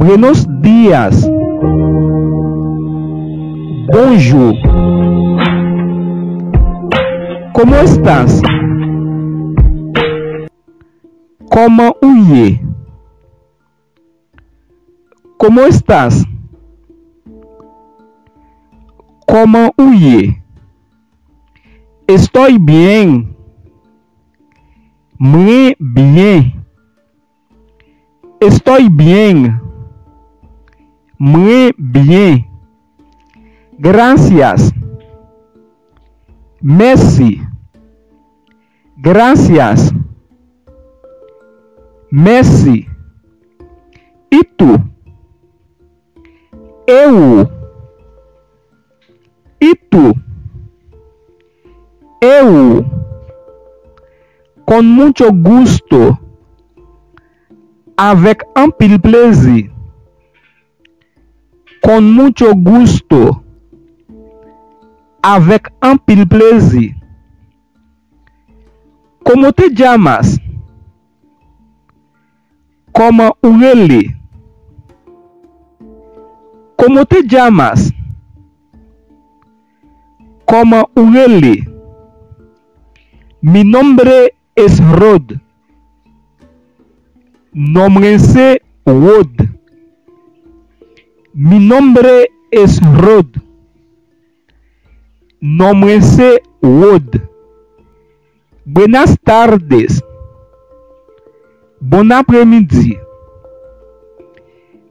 Buenos días. Bonjour. ¿Cómo estás? ¿Cómo huye? ¿Cómo estás? ¿Cómo huye? Estoy bien. Muy bien. Estoy bien. Muy bien. Gracias. Merci. Gracias. Merci. E tu? Eu. E tu? Eu. Con mucho gusto. Avec un pile plaisir. Con mucho gusto. Avec un pile plaisir. ¿Cómo te llamas? ¿Cómo huele? ¿Cómo te llamas? ¿Cómo huele? Mi nombre es Rod. Nómbrense Rod. Mi nombre es Rod. Nómbrense Rod. Buenas tardes. Bon après-midi.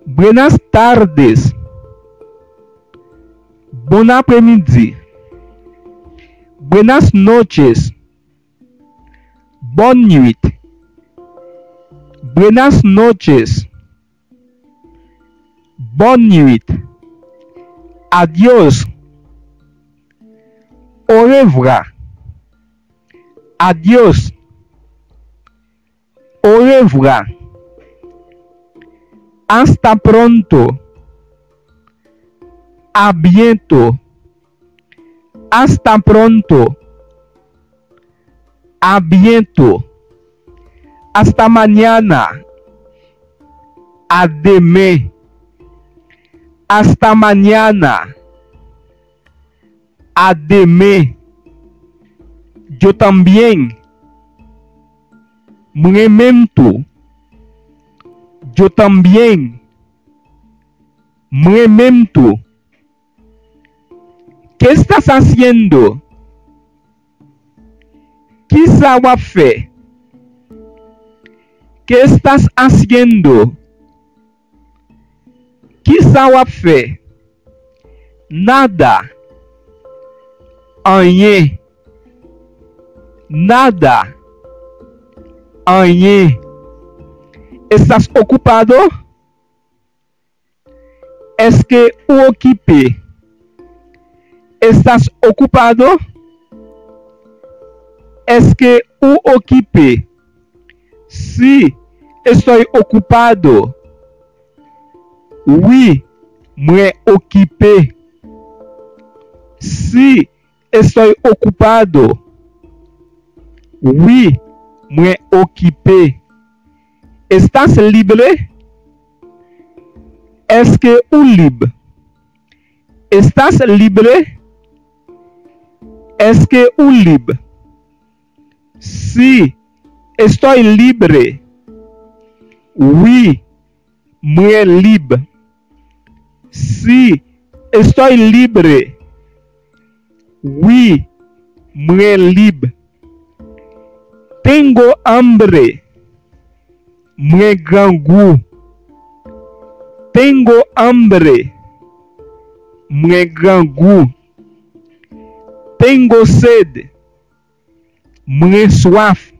Buenas tardes. Bon après-midi. Buenas noches. Bonne nuit. Buenas noches. Bonne nuit. Adiós. Au revoir. Adiós. Au revoir. Hasta pronto. A bientôt. Hasta pronto. A bientôt. Hasta mañana. A demain. Hasta mañana. A demain. Yo también. Momento. Yo también. Momento. ¿Qué estás haciendo? Quizá fe. ¿Qué estás haciendo? Quizá fe. Nada. Rien. Nada. Rien. ¿Estás ocupado? Es que occupé. ¿Estás ocupado? Es que occupé. Sí, estoy ocupado. Oui, me ocupé. Sí, estoy ocupado. Oui, me ocupé. ¿Estás libre? Es que libre. ¿Estás libre? Es que libre. Sí, estoy libre. Oui, muy libre. Sí, estoy libre. Oui, muy libre. Tengo hambre. Muy grand goût. Tengo hambre. Muy grand goût. Tengo sed. Muy soif.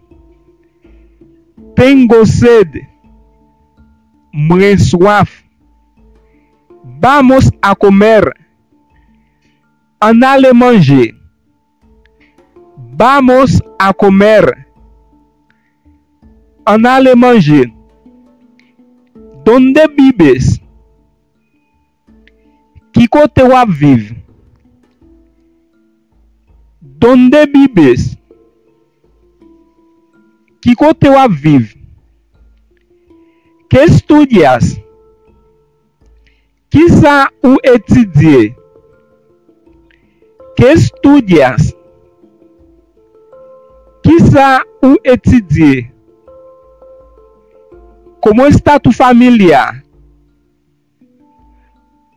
Tengo sed. Muy soif. Vamos a comer. En aller manger. Vamos a comer. En aller manger. ¿Dónde vives? ¿Qué côté wa vive? ¿Dónde vives? ¿Qué côté wa vive? ¿Qué estudias? Qui ça ou étudier? Que estudias? Qui ça ou étudier? Como está tu família?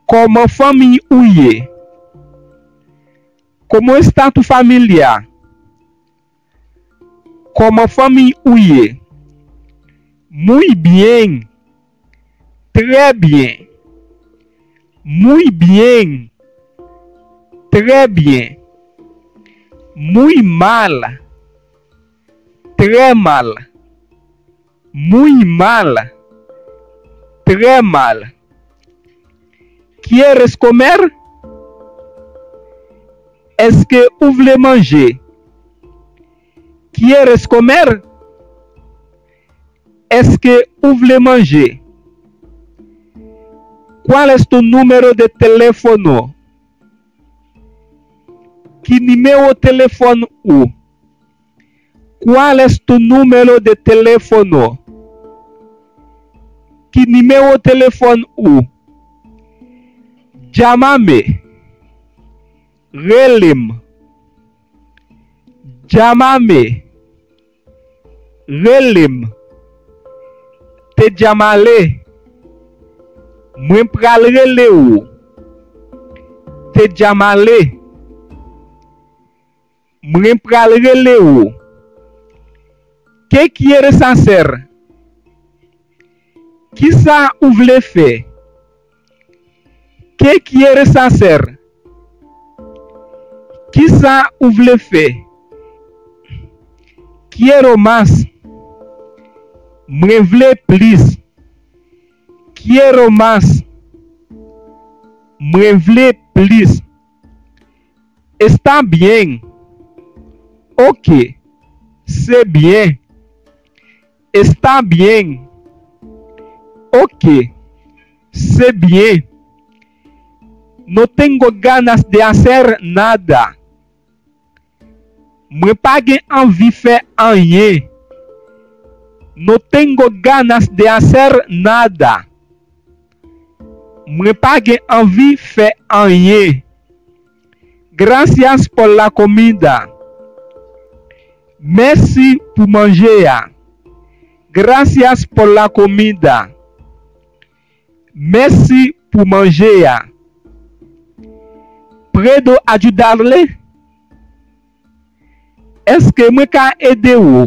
Como família uye? Como está tu família? Como família uye? Muy bien. Très bien. Muy bien. Très bien. Muy mal. Très mal. Muy mal. Très mal. ¿Quieres comer? Est-ce que vous voulez manger? ¿Quieres comer? Est-ce que vous voulez manger? ¿Cuál es tu número de teléfono? ¿Qué número de teléfono? ¿Cuál es tu número de teléfono? ¿Qué número de teléfono? Llámame. Relem. Llámame. Relem. Te llamaré. Mwen pral rele ou. Te llamaré. Mwen pral rele ou. ¿Qué quieres hacer? ¿Qué ça ou vle faire? ¿Qué quieres hacer? ¿Qué ça ou vle faire? Quiero más. Mwen vle plus. Quiero más. Mwen vle plus. Está bien. Ok. C'est bien. Está bien. Ok. C'est bien. No tengo ganas de hacer nada. Mwen pa gen envie faire rien. No tengo ganas de hacer nada. Mwen pa gen envie faire rien. Gracias por la comida. Merci pour manger. Gracias por la comida. Merci pour manger. Puedo ayudarle? Est-ce que mwen ka ede ou?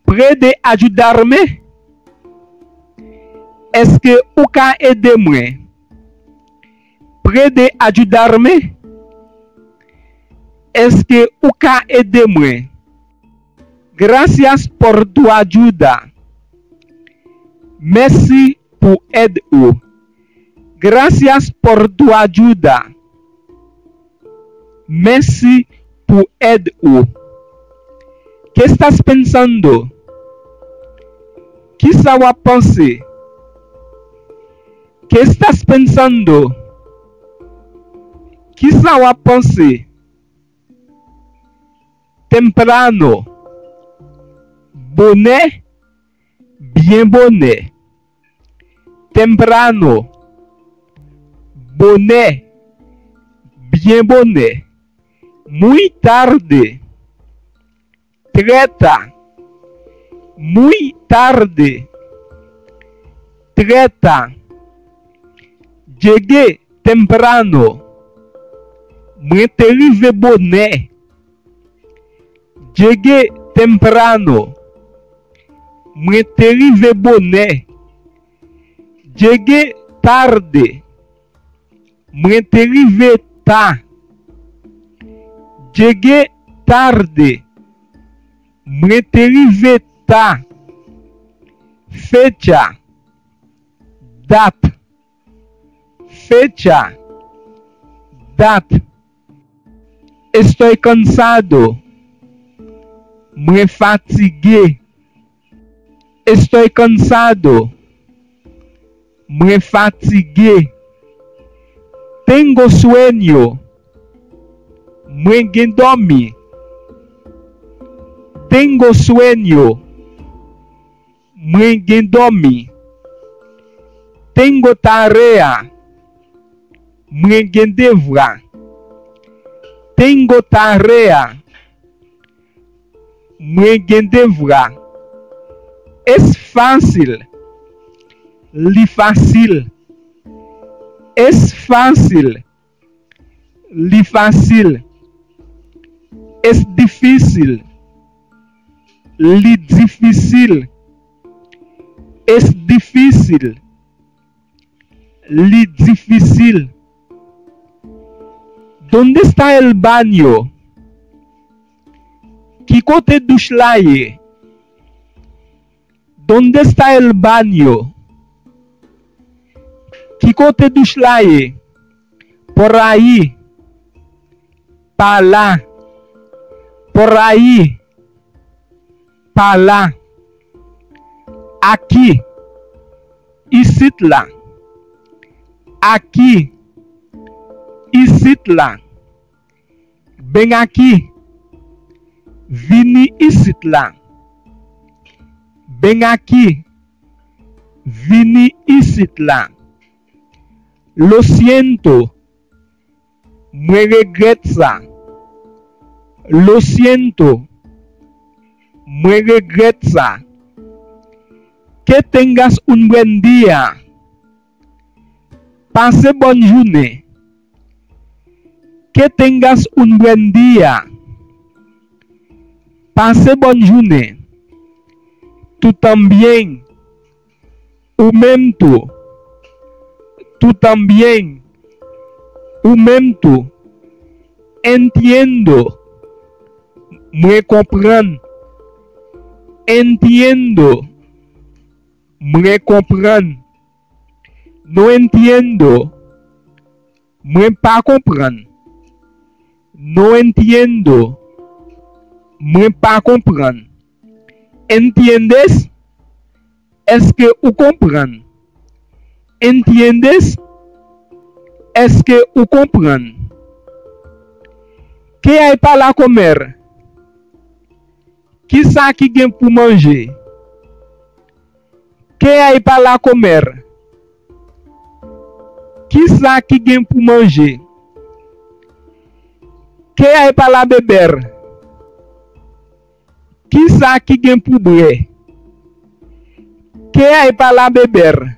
Puede ayudarme? Est-ce que ou ka ede mwen? Puede ayudarme? Est-ce que ou ka ede mwen? Gracias por tu ayuda. Merci pour aide ou. Gracias por tu ayuda. Merci por aide ou. ¿Qué estás pensando? ¿Qué ça va penser? ¿Qué estás pensando? ¿Qué ça va penser? Temprano. Bonnet. Bien bonnet. Temprano. Bonnet. Bien bonnet. Muy tarde. Treta. Muy tarde. Treta. Llegué temprano. Mwen te rive bonnet. Llegué temprano. Mwen te rive bonnet. Llegué tarde. Mwen te rive ta. Llegué tarde. Mwen te rive ta. Fecha. Date. Fecha. Date. Estoy cansado. Mwen fatigué. Estoy cansado. Mwen fatigué. Tengo sueño. Mwen gen dormi. Tengo sueño. Mwen gen dormi. tengo tarea. Mwen gen devra. Tengo tarea. Mwen gen devra. Es fácil. Li fácil. Es fácil. Li fácil. Es difícil. Li difícil. Es difícil. Li difícil. ¿Dónde está el baño? ¿Qué côté douche la ye? ¿Dónde está el baño? ¿Qué côté douche la ye? Por ahí. Pa là. Por ahí. Pa là. Aquí. Ici là. Aquí. Ici là. Ven aquí. Vini ici là. Ven aquí. Vini ici là. Lo siento. Me regresa. Lo siento. Me regresa. Que tengas un buen día. Pase bonne journée. Que tengas un buen día. Pase bonne journée. Tú también. Ou même tú. Tú también. Ou même tú. Entiendo. Me comprend. Entiendo. Me comprend. No entiendo. Me pa comprend. No entiendo. Me pa comprend. ¿Entiendes? Es que u comprend. ¿Entiendes? Es que u comprend. Que hay para comer? Qui sa qui gen pour manger? Que hay para comer? Qui sa qui gen pour manger? Que hay para beber? Qui sa qui gen pour boire? Que hay para beber?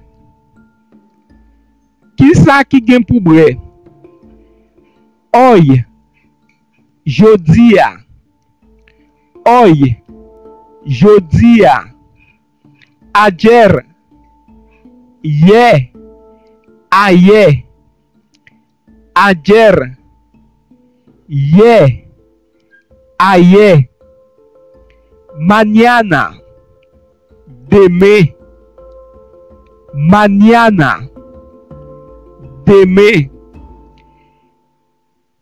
Qui sa qui gen pour boire? Hoy, jodia. Hoy, jodia. Ayer, ayer. Ayer, ayer. Mañana, demain. Mañana, demain.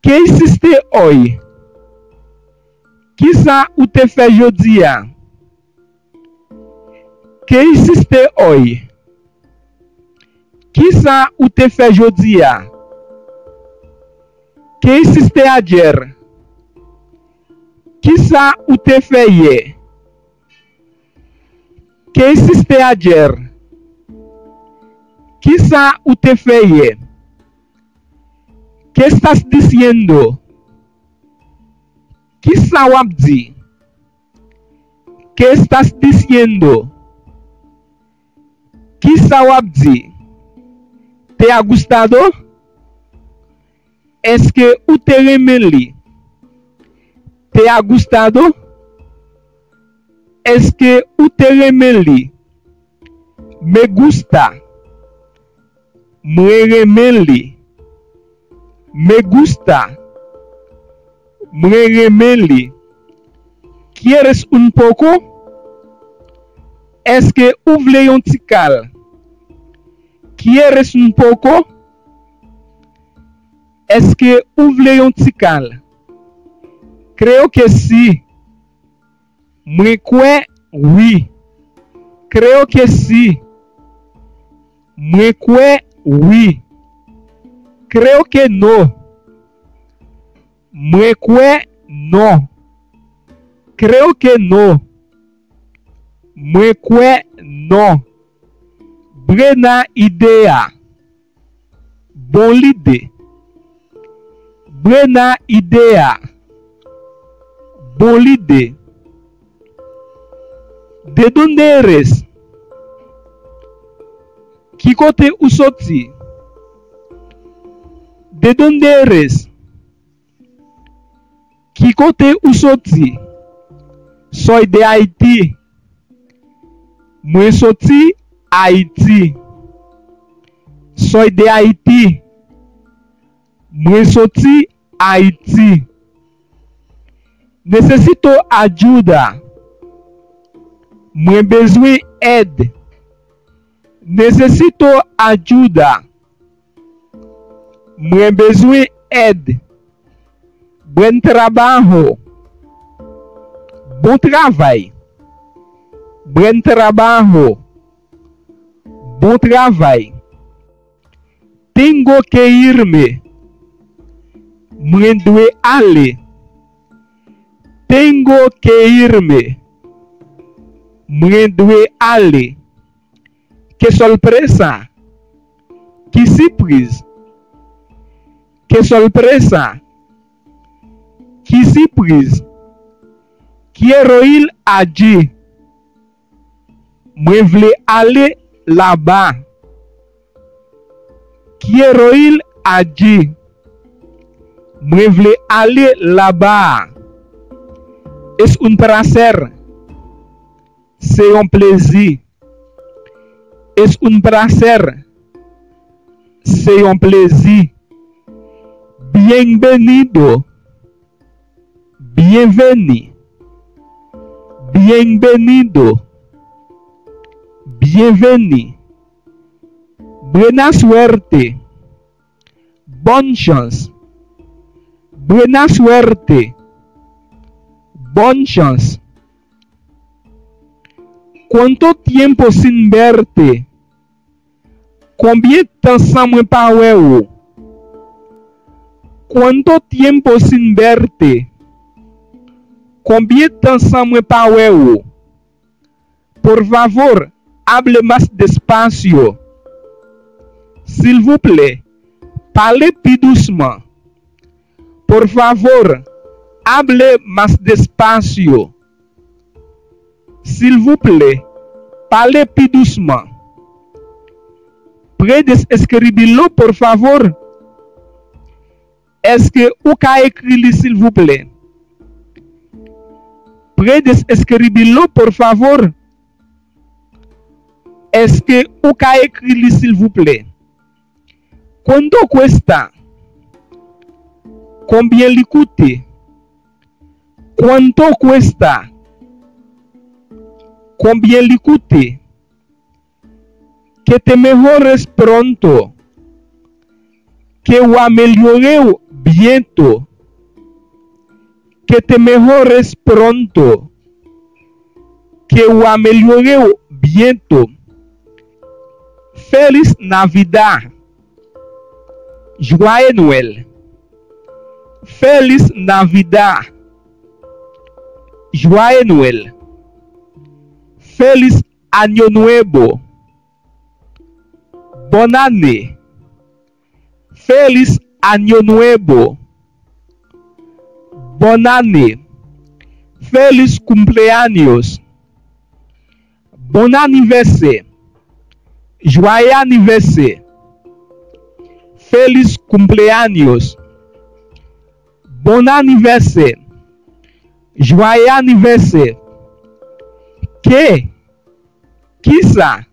¿Qué hiciste hoy? ¿Qué ça ou te fait jodi? ¿Qué hiciste hoy? ¿Qué ça ou te fait jodi? ¿Qué hiciste ayer? ¿Qué ça ou te fait hier? ¿Qué hiciste ayer? ¿Qué ça ou te fait hier? ¿Qué estás diciendo? ¿Qué ça wap di? ¿Qué estás diciendo? ¿Qué ça wap di? ¿Te ha gustado? ¿Es que u te remeli? ¿Te ha gustado? ¿Es que u te remeli? Me gusta. Me remeli. Me gusta. Me remeli. ¿Quieres un poco? ¿Es que u vle yon ti kal? ¿Quieres un poco? ¿Es que u vle yon ti kal? Creo que sí. Mwen kwe oui. Creo que sí. Mwen kwe oui. Creo que no. Mwen kwe no. Creo que no. Mwen kwe no. Brena idea. Bon l'idée. Brena idea. Bon l'idée. De donde eres? Qui côté ou sorti? De donde eres? Qui côté ou sorti? Soy de Haïti. Moi sorti Haïti. Soy de Haïti. Moi sorti Haïti. Necesito ajuda. Moi besoin aide. Necesito ajuda. Moi besoin aide. Buen trabajo. Bom trabalho. Buen trabajo. Bom trabalho. Tengo que irme. Moi due aller. Tengo que irme. Moi due aller. Que sorpresa. Que surprise. Que sorpresa. Que surprise. Quiero ir allí. Moi vle aller là-bas. Quiero ir allí. Moi vle aller là-bas. Es un placer. C'est un plaisir. Es un placer. C'est un plaisir. Bienvenido. Bienvenido. Bienvenido. Bienvenido. Buena suerte. Bonne chance. Buena suerte. Bonne chance. ¿Cuánto tiempo sin verte? Combien de temps sans moi parler? ¿Cuánto tiempo sin verte? Combien de temps sans moi parler? Por favor, hable más despacio. S'il vous plaît, parlez plus doucement. Por favor, hable más despacio. S'il vous plaît, parlez plus doucement. Puedes escribirlo, por favor? Est-ce que vous pouvez écrire, s'il vous plaît? Puedes escribirlo, por favor? Est-ce que vous pouvez écrire, s'il vous plaît? ¿Cuánto cuesta? Combien le coûte? ¿Cuánto cuesta? Combien le coûte? Que te mejores pronto. Que o amelioreu bientôt. Que te mejores pronto. Que o amelioreu bientôt. Feliz Navidad. Joyeux Noël. Feliz Navidad. Joyeux Noël. Feliz Año Nuevo. Bonne année. Feliz Año Nuevo. Bonne année. Feliz cumpleaños. Bon anniversaire. Joyeux anniversaire. Feliz cumpleaños. Bon anniversaire. Joyeux anniversaire. Que? Quizá.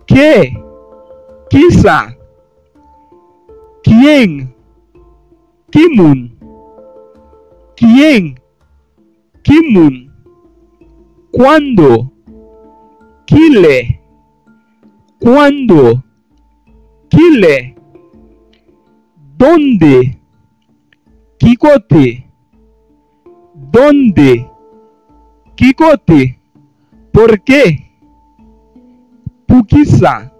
Que? Quizá. ¿Quién? Kimun. ¿Quién? Kimun. ¿Cuándo? Kile. ¿Cuándo? Kile. ¿Dónde? Quicote. ¿Dónde? Quicote. ¿Por qué? Puquisa.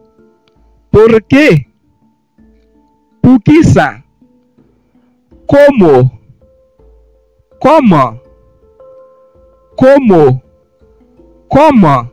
¿Por qué? Puquisa. ¿Cómo? ¿Cómo? ¿Cómo? ¿Cómo?